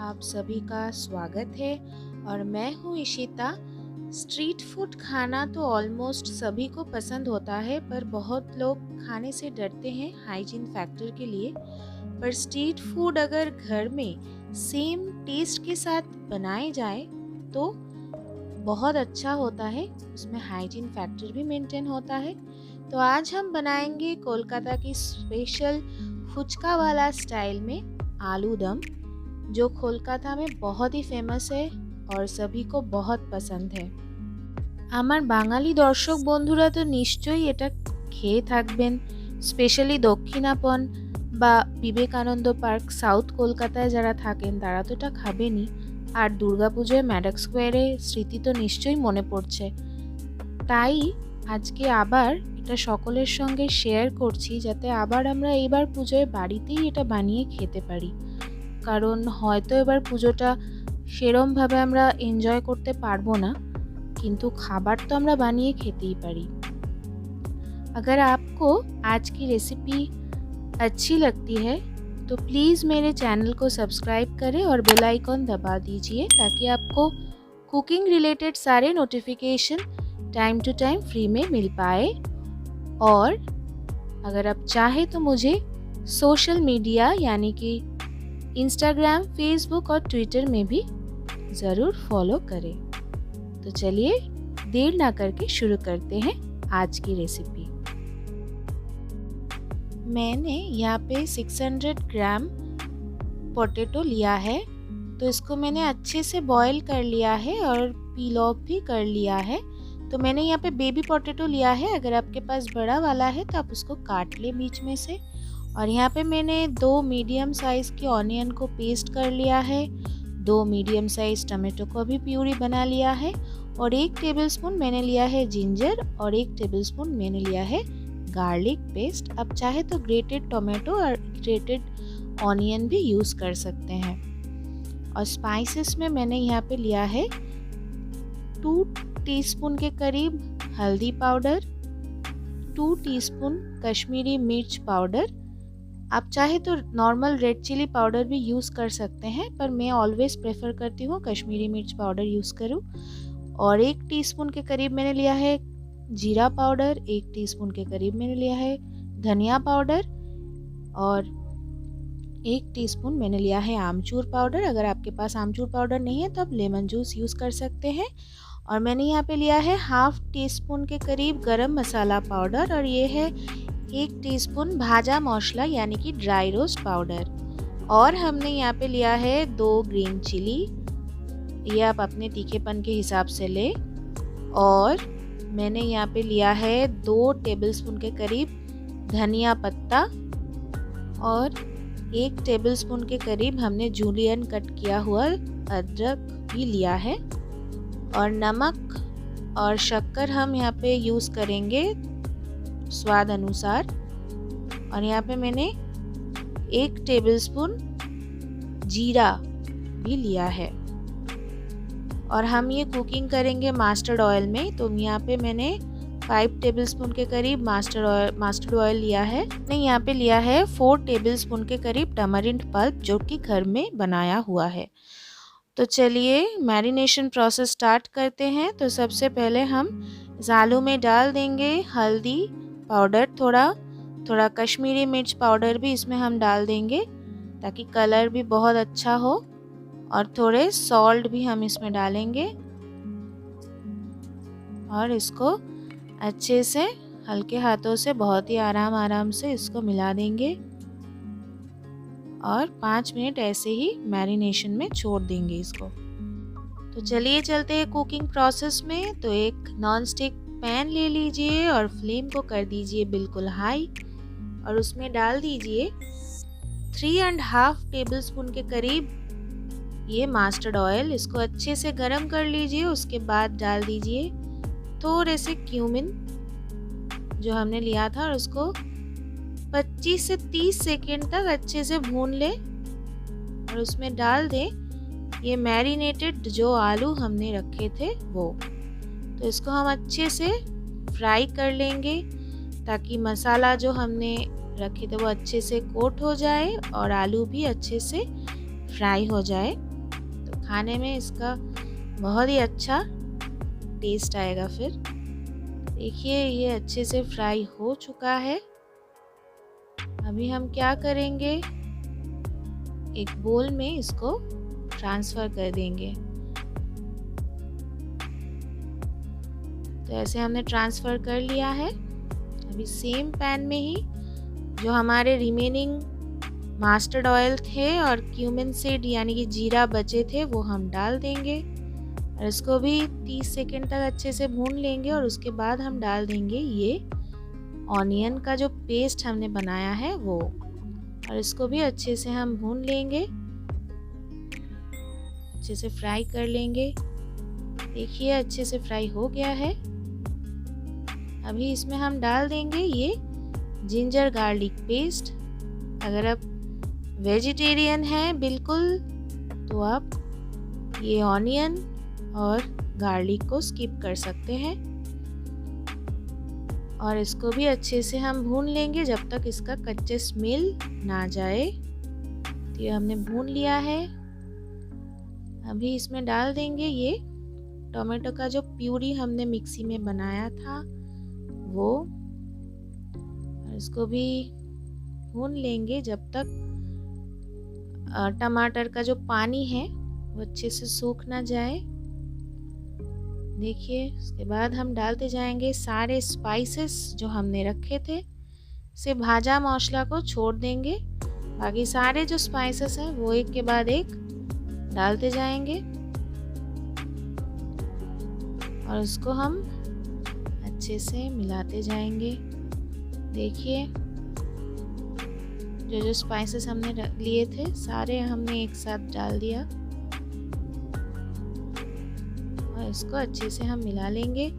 आप सभी का स्वागत है और मैं हूँ इशिता। स्ट्रीट फूड खाना तो ऑलमोस्ट सभी को पसंद होता है, पर बहुत लोग खाने से डरते हैं हाइजीन फैक्टर के लिए। पर स्ट्रीट फूड अगर घर में सेम टेस्ट के साथ बनाए जाए तो बहुत अच्छा होता है, उसमें हाइजीन फैक्टर भी मेंटेन होता है। तो आज हम बनाएंगे कोलकाता की स्पेशल फुचका वाला स्टाइल में आलू दम, जो कोलकाता में बहुत ही फेमस है और सभी को बहुत पसंद है। আমার বাঙালি দর্শক বন্ধুরা তো নিশ্চয়ই এটা খেয়ে থাকবেন, স্পেশালি দক্ষিণাপন বা বিবেকানন্দ পার্ক সাউথ কলকাতায় যারা থাকেন তারা তো এটা খাবেনই। আর দুর্গাপুজোয় ম্যাডক স্কোয়ারে স্মৃতি তো নিশ্চয়ই মনে পড়ছে। তাই আজকে আবার এটা সকলের সঙ্গে শেয়ার করছি, যাতে আবার আমরা এইবার পুজোয় বাড়িতেই এটা বানিয়ে খেতে পারি। কারণ হয়তো এবার পুজোটা সেরমভাবে আমরা এনজয় করতে পারবো না, किंतु खाबार तो हमरा बनिए खेती ही पारी। अगर आपको आज की रेसिपी अच्छी लगती है तो प्लीज़ मेरे चैनल को सब्सक्राइब करें और बेल आइकॉन दबा दीजिए, ताकि आपको कुकिंग रिलेटेड सारे notification time to time free में मिल पाए। और अगर आप चाहे तो मुझे सोशल मीडिया यानी कि इंस्टाग्राम, फेसबुक और ट्विटर में भी ज़रूर फॉलो करें। तो चलिए देर ना करके शुरू करते हैं आज की रेसिपी। मैंने यहाँ पे 600 ग्राम पोटैटो लिया है, तो इसको मैंने अच्छे से बॉईल कर लिया है और पील ऑफ भी कर लिया है। तो मैंने यहाँ पे बेबी पोटैटो लिया है, अगर आपके पास बड़ा वाला है तो आप उसको काट ले बीच में से। और यहाँ पे मैंने 2 मीडियम साइज़ के ऑनियन को पेस्ट कर लिया है, 2 मीडियम साइज टमाटो को भी प्यूरी बना लिया है, और 1 टेबलस्पून मैंने लिया है जिंजर और 1 टेबलस्पून मैंने लिया है गार्लिक पेस्ट। आप चाहे तो ग्रेटेड टमाटो और ग्रेटेड ऑनियन भी यूज़ कर सकते हैं। और स्पाइसेस में मैंने यहाँ पे लिया है 2 टीस्पून के करीब हल्दी पाउडर, 2 टीस्पून कश्मीरी मिर्च पाउडर। आप चाहे तो नॉर्मल रेड चिली पाउडर भी यूज़ कर सकते हैं, पर मैं ऑलवेज प्रेफर करती हूँ कश्मीरी मिर्च पाउडर यूज़ करूँ। और 1 टीस्पून के करीब मैंने लिया है जीरा पाउडर, 1 टीस्पून के करीब मैंने लिया है धनिया पाउडर, और 1 टीस्पून मैंने लिया है आमचूर पाउडर। अगर आपके पास आमचूर पाउडर नहीं है तो आप लेमन जूस यूज़ कर सकते हैं। और मैंने यहाँ पे लिया है 1/2 टीस्पून के करीब गरम मसाला पाउडर, और ये है 1 टीस्पून भाजा मसाला यानी कि ड्राई रोस्ट पाउडर। और हमने यहाँ पे लिया है 2 ग्रीन चिली, ये आप अपने तीखेपन के हिसाब से ले। और मैंने यहाँ पे लिया है 2 टेबलस्पून के करीब धनिया पत्ता, और 1 टेबलस्पून के करीब हमने जूलियन कट किया हुआ अदरक भी लिया है। और नमक और शक्कर हम यहाँ पे यूज़ करेंगे स्वाद अनुसार। और यहाँ पे मैंने 1 टेबलस्पून जीरा भी लिया है। और हम ये कुकिंग करेंगे मस्टर्ड ऑयल में, तो यहाँ पे मैंने 5 टेबलस्पून के करीब मस्टर्ड ऑयल लिया है। मैंने यहाँ पे लिया है 4 टेबलस्पून के करीब टमारिंड पल्प, जो कि घर में बनाया हुआ है। तो चलिए मैरिनेशन प्रोसेस स्टार्ट करते हैं। तो सबसे पहले हम इस आलू में डाल देंगे हल्दी पाउडर, थोड़ा कश्मीरी मिर्च पाउडर भी इसमें हम डाल देंगे ताकि कलर भी बहुत अच्छा हो, और थोड़े सॉल्ट भी हम इसमें डालेंगे। और इसको अच्छे से हल्के हाथों से बहुत ही आराम से इसको मिला देंगे, और 5 मिनट ऐसे ही मैरिनेशन में छोड़ देंगे इसको। तो चलिए चलते हैं कुकिंग प्रोसेस में। तो एक नॉन स्टिक पैन ले लीजिए और फ्लेम को कर दीजिए बिल्कुल हाई, और उसमें डाल दीजिए 3.5 टेबलस्पून के करीब ये मस्टर्ड ऑयल। इसको अच्छे से गरम कर लीजिए। उसके बाद डाल दीजिए थोड़े से क्यूमिन जो हमने लिया था, और उसको 25 से 30 सेकेंड तक अच्छे से भून ले। और उसमें डाल दें ये मैरिनेटेड जो आलू हमने रखे थे वो। तो इसको हम अच्छे से फ्राई कर लेंगे, ताकि मसाला जो हमने रखे थे वो अच्छे से कोट हो जाए और आलू भी अच्छे से फ्राई हो जाए। खाने में इसका बहुत ही अच्छा टेस्ट आएगा। फिर देखिए ये अच्छे से फ्राई हो चुका है। अभी हम क्या करेंगे, एक बोल में इसको ट्रांसफ़र कर देंगे। तो ऐसे हमने ट्रांसफ़र कर लिया है। अभी सेम पैन में ही जो हमारे रिमेनिंग मस्टर्ड ऑयल थे और क्यूमिन सीड यानी कि जीरा बचे थे वो हम डाल देंगे और इसको भी 30 सेकंड तक अच्छे से भून लेंगे। और उसके बाद हम डाल देंगे ये ऑनियन का जो पेस्ट हमने बनाया है वो, और इसको भी अच्छे से हम भून लेंगे, अच्छे से फ्राई कर लेंगे। देखिए अच्छे से फ्राई हो गया है। अभी इसमें हम डाल देंगे ये जिंजर गार्लिक पेस्ट। अगर आप वेजिटेरियन हैं बिल्कुल तो आप ये ऑनियन और गार्लिक को स्किप कर सकते हैं। और इसको भी अच्छे से हम भून लेंगे जब तक इसका कच्चे स्मेल ना जाए। तो ये हमने भून लिया है। अभी इसमें डाल देंगे ये टोमेटो का जो प्यूरी हमने मिक्सी में बनाया था वो, और इसको भी भून लेंगे जब तक टमाटर का जो पानी है वो अच्छे से सूख ना जाए। देखिए उसके बाद हम डालते जाएंगे सारे स्पाइसेस जो हमने रखे थे। से भाजा मसाला को छोड़ देंगे, बाकी सारे जो स्पाइसेस हैं वो एक के बाद एक डालते जाएंगे और उसको हम अच्छे से मिलाते जाएंगे। देखिए जो जो स्पाइसेस हमने लिए थे सारे हमने एक साथ डाल दिया और इसको अच्छे से हम मिला लेंगे।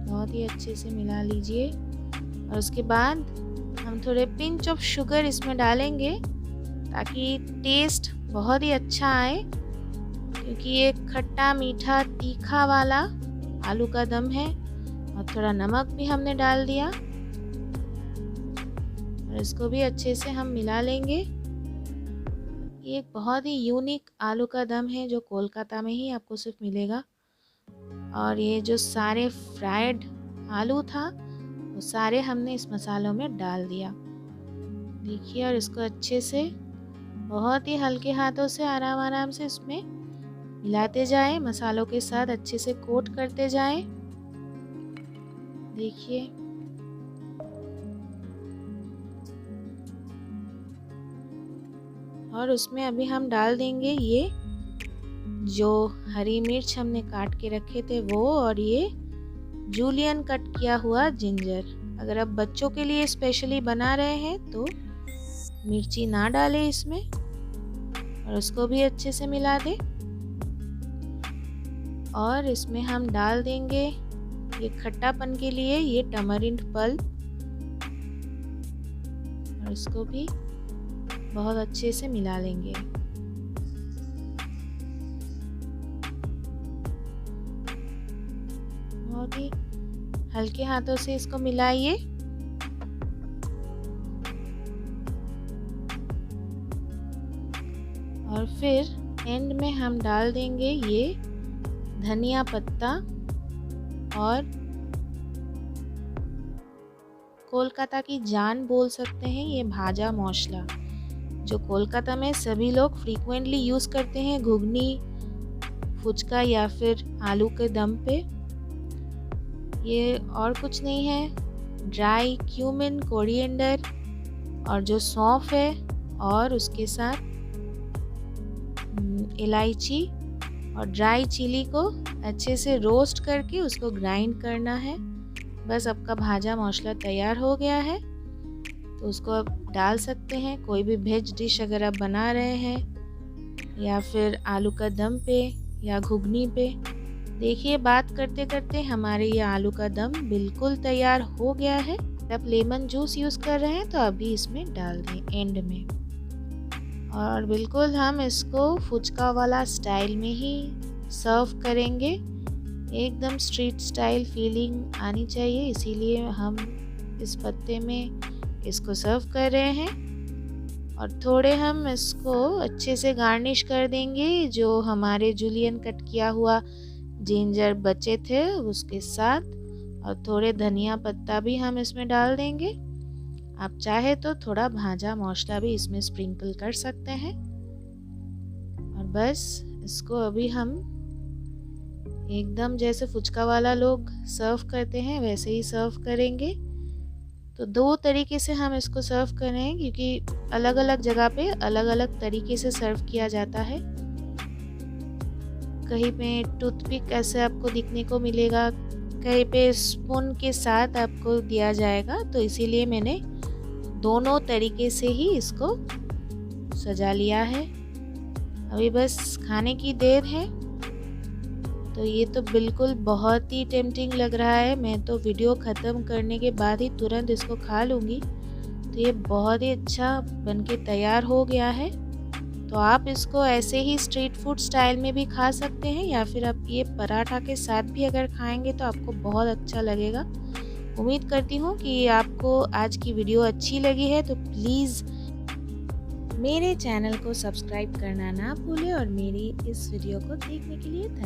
बहुत ही अच्छे से मिला लीजिए और उसके बाद हम थोड़े पिंच ऑफ शुगर इसमें डालेंगे ताकि टेस्ट बहुत ही अच्छा आए, क्योंकि ये खट्टा मीठा तीखा वाला आलू का दम है। और थोड़ा नमक भी हमने डाल दिया और इसको भी अच्छे से हम मिला लेंगे। ये एक बहुत ही यूनिक आलू का दम है जो कोलकाता में ही आपको सिर्फ मिलेगा। और ये जो सारे फ्राइड आलू था वो सारे हमने इस मसालों में डाल दिया। देखिए और इसको अच्छे से बहुत ही हल्के हाथों से आराम आराम से इसमें मिलाते जाएं, मसालों के साथ अच्छे से कोट करते जाएं। देखिए और उसमें अभी हम डाल देंगे ये जो हरी मिर्च हमने काट के रखे थे वो, और ये जूलियन कट किया हुआ जिंजर। अगर आप बच्चों के लिए स्पेशली बना रहे हैं तो मिर्ची ना डालें इसमें, और उसको भी अच्छे से मिला दें। और इसमें हम डाल देंगे ये खट्टापन के लिए ये टमरिंड पल्प, और इसको भी बहुत अच्छे से मिला लेंगे। बहुत ही हल्के हाथों से इसको मिलाइए। और फिर एंड में हम डाल देंगे ये धनिया पत्ता और कोलकाता की जान बोल सकते हैं ये भाजा मसाला, जो कोलकाता में सभी लोग फ्रीक्वेंटली यूज़ करते हैं घुगनी, फुचका या फिर आलू के दम पे। ये और कुछ नहीं है, ड्राई क्यूमिन, कोरिएंडर और जो सौंफ है और उसके साथ इलायची और ड्राई चिली को अच्छे से रोस्ट करके उसको ग्राइंड करना है। बस आपका भाजा मसाला तैयार हो गया है। तो उसको आप डाल सकते हैं कोई भी वेज डिश अगर आप बना रहे हैं, या फिर आलू का दम पे या घुगनी पे। देखिए बात करते करते हमारे ये आलू का दम बिल्कुल तैयार हो गया है। आप लेमन जूस यूज़ कर रहे हैं तो अभी इसमें डाल दें एंड में। और बिल्कुल हम इसको फुचका वाला स्टाइल में ही सर्व करेंगे। एकदम स्ट्रीट स्टाइल फीलिंग आनी चाहिए, इसीलिए हम इस पत्ते में इसको सर्व कर रहे हैं। और थोड़े हम इसको अच्छे से गार्निश कर देंगे जो हमारे जूलियन कट किया हुआ जिंजर बचे थे उसके साथ, और थोड़े धनिया पत्ता भी हम इसमें डाल देंगे। आप चाहे तो थोड़ा भाजा मसाला भी इसमें स्प्रिंकल कर सकते हैं। और बस इसको अभी हम एकदम जैसे फुचका वाला लोग सर्व करते हैं वैसे ही सर्व करेंगे। तो दो तरीके से हम इसको सर्व कर रहे हैं क्योंकि अलग अलग जगह पे अलग अलग तरीके से सर्व किया जाता है। कहीं पे टूथपिक ऐसे आपको दिखने को मिलेगा, कहीं पे स्पून के साथ आपको दिया जाएगा, तो इसीलिए मैंने दोनों तरीके से ही इसको सजा लिया है। अभी बस खाने की देर है। तो ये तो बिल्कुल बहुत ही टेम्पटिंग लग रहा है। मैं तो वीडियो ख़त्म करने के बाद ही तुरंत इसको खा लूँगी। तो ये बहुत ही अच्छा बनके तैयार हो गया है। तो आप इसको ऐसे ही स्ट्रीट फूड स्टाइल में भी खा सकते हैं, या फिर आप ये पराठा के साथ भी अगर खाएंगे तो आपको बहुत अच्छा लगेगा। उम्मीद करती हूँ कि आपको आज की वीडियो अच्छी लगी है। तो प्लीज़ मेरे चैनल को सब्सक्राइब करना ना भूलें और मेरी इस वीडियो को देखने के लिए धन्यवाद।